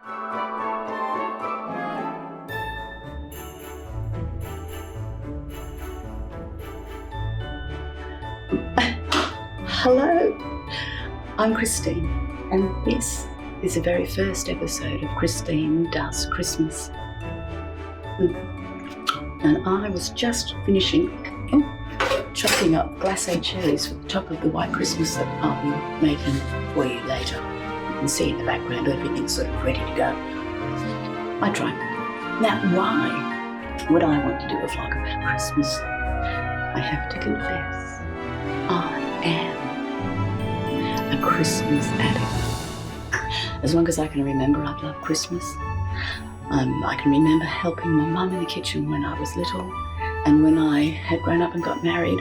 Hello, I'm Christine, and this is the very first episode of Christine Does Christmas. And I was just finishing chopping up glacé cherries for the top of the white Christmas that I'll be making for you later. You can see in the background everything's sort of ready to go. I try. Now, why would I want to do a vlog about Christmas? I have to confess, I am a Christmas addict. As long as I can remember, I've loved Christmas. I can remember helping my mum in the kitchen when I was little, and when I had grown up and got married,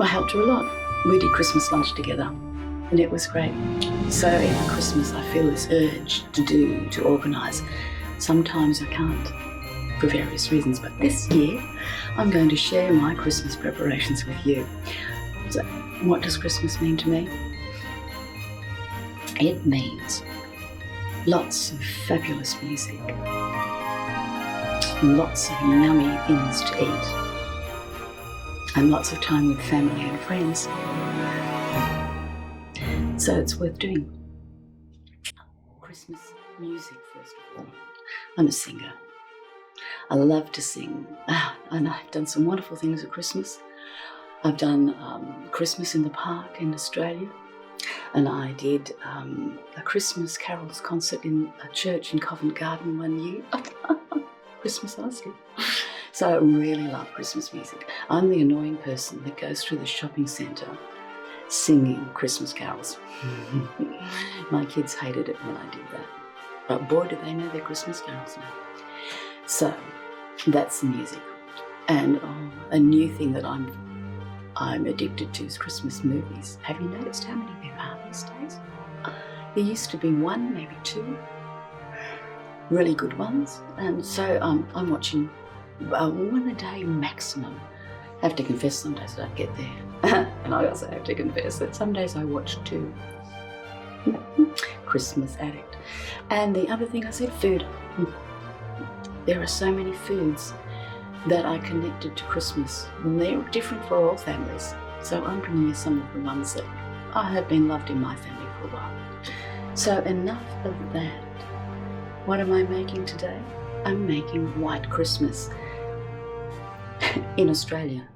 I helped her a lot. We did Christmas lunch together, and it was great. So every Christmas I feel this urge to organise. Sometimes I can't, for various reasons, but this year I'm going to share my Christmas preparations with you. So, what does Christmas mean to me? It means lots of fabulous music, lots of yummy things to eat, and lots of time with family and friends. So it's worth doing. Christmas music, first of all. I'm a singer. I love to sing, and I've done some wonderful things at Christmas. I've done Christmas in the Park in Australia, and I did a Christmas carols concert in a church in Covent Garden one year. Christmas last year. So I really love Christmas music. I'm the annoying person that goes through the shopping centre singing Christmas carols. My kids hated it when I did that. But boy, do they know their Christmas carols now. So that's the music. And a new thing that I'm addicted to is Christmas movies. Have you noticed how many there are these days? There used to be one, maybe two really good ones. And so I'm watching one a day maximum. I have to confess some days I don't get there. And I also have to confess that some days I watch two. Christmas addict. And the other thing I said, food. There are so many foods that are connected to Christmas, and they're different for all families. So I'm bringing you some of the ones that have been loved in my family for a while. So enough of that. What am I making today? I'm making white Christmas in Australia.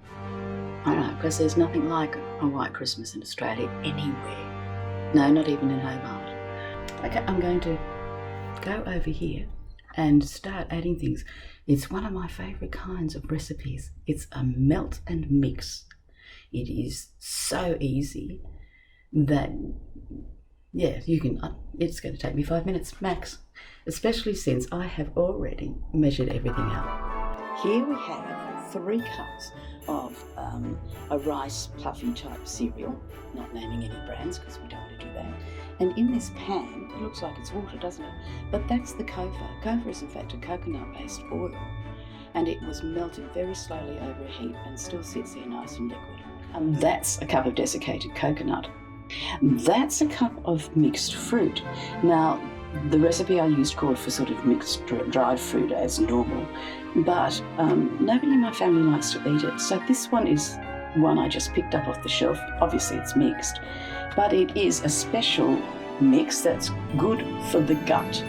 I know, because there's nothing like a white Christmas in Australia anywhere. No, not even in Hobart. Okay, I'm going to go over here and start adding things. It's one of my favourite kinds of recipes. It's a melt and mix. It is so easy that, yeah, you can. It's going to take me 5 minutes max, especially since I have already measured everything out. Here we have 3 cups of a rice puffy type cereal, not naming any brands because we don't want to do that. And in this pan, it looks like it's water, doesn't it? But that's the kofar. Kofar is in fact a coconut-based oil, and it was melted very slowly over a heat and still sits there nice and liquid. And that's a cup of desiccated coconut. That's a cup of mixed fruit. Now, the recipe I used called for sort of mixed dried fruit as normal, but nobody in my family likes to eat it. So this one is one I just picked up off the shelf. Obviously it's mixed, but it is a special mix that's good for the gut.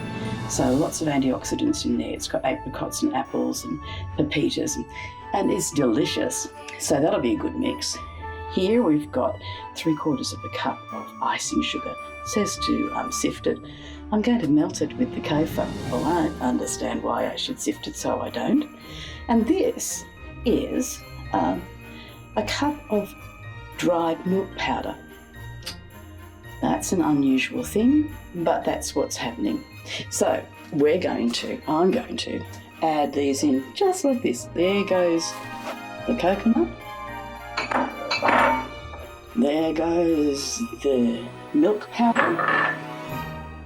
So lots of antioxidants in there. It's got apricots and apples and pepitas, and it's delicious. So that'll be a good mix. Here we've got 3/4 of a cup of icing sugar. It says to sift it. I'm going to melt it with the kofar. Well, I don't understand why I should sift it, so I don't. And this is a cup of dried milk powder. That's an unusual thing, but that's what's happening. So I'm going to add these in just like this. There goes the coconut. There goes the milk powder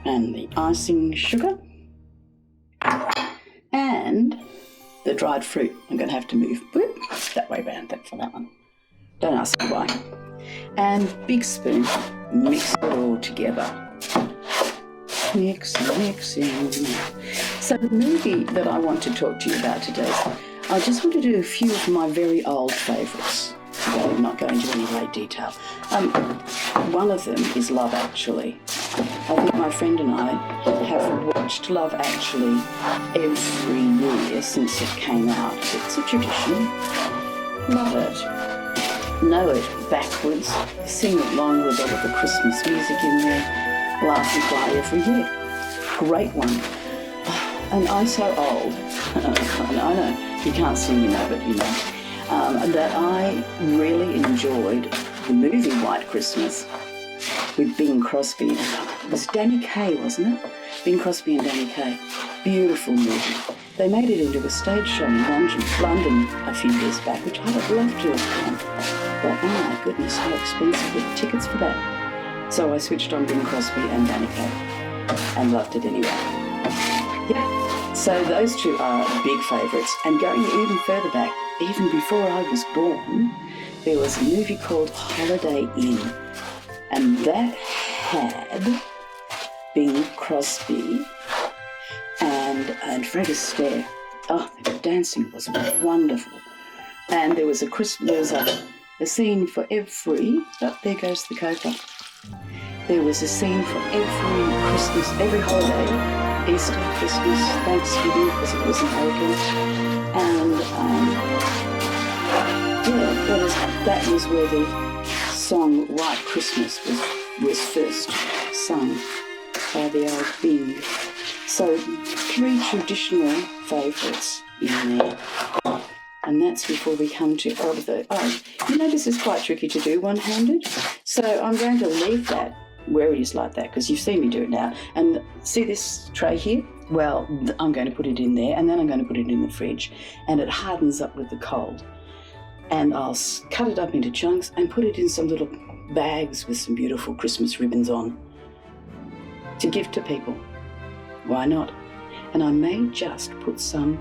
and the icing sugar and the dried fruit. I'm going to have to move that way around for that one. Don't ask me why. And big spoon, mix it all together. Mixing. So the movie that I want to talk to you about today, I just want to do a few of my very old favourites. I'm not going into any great detail. One of them is Love Actually. I think my friend and I have watched Love Actually every year since it came out. It's a tradition. Love it. Know it backwards. Sing along with all of the Christmas music in there. Laugh and cry every year. Great one. And I'm so old, and I know you can't see me now, but you know, that I really enjoyed the movie White Christmas with Bing Crosby. It was Danny Kaye, wasn't it? Bing Crosby and Danny Kaye. Beautiful movie. They made it into a stage show in London a few years back, which I'd have loved to have done. But oh my goodness, how expensive were the tickets for that. So I switched on Bing Crosby and Danny Kaye and loved it anyway. Yeah, so those two are big favourites. And going even further back, even before I was born, there was a movie called Holiday Inn. And that had Bing Crosby and Fred Astaire. Oh, the dancing was wonderful. And there was a scene for every, oh, there goes the cocoa. There was a scene for every Christmas, every holiday, Easter, Christmas, Thanksgiving, because it was American. And yeah, that was where the song White Christmas was first sung by the old Bing. So 3 traditional favourites in there. And that's before we come to this is quite tricky to do one-handed. So I'm going to leave that where it is like that, because you've seen me do it now. And see this tray here? Well, I'm going to put it in there, and then I'm going to put it in the fridge, and it hardens up with the cold. And I'll cut it up into chunks and put it in some little bags with some beautiful Christmas ribbons on to give to people. Why not? And I may just put some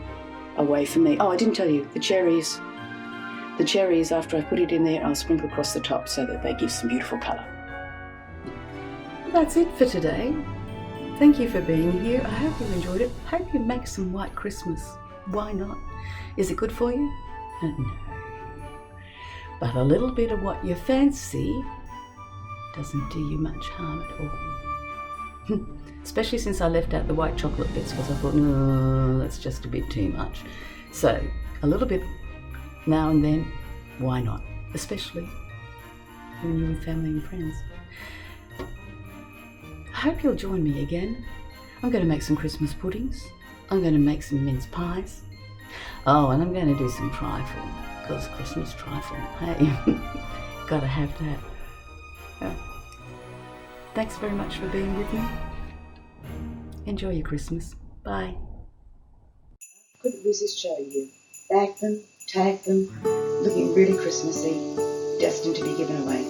away for me. Oh, I didn't tell you, the cherries. The cherries, after I put it in there, I'll sprinkle across the top so that they give some beautiful colour. That's it for today. Thank you for being here. I hope you enjoyed it. I hope you make some White Christmas. Why not? Is it good for you? No. But a little bit of what you fancy doesn't do you much harm at all. Especially since I left out the white chocolate bits, because I thought, no, that's just a bit too much. So a little bit now and then, why not? Especially when you're with family and friends. I hope you'll join me again. I'm going to make some Christmas puddings. I'm going to make some mince pies. Oh, and I'm going to do some trifle, because Christmas trifle, hey, gotta have that. Thanks very much for being with me. Enjoy your Christmas. Bye. What does this show you? Back them, tag them, looking really Christmassy, destined to be given away.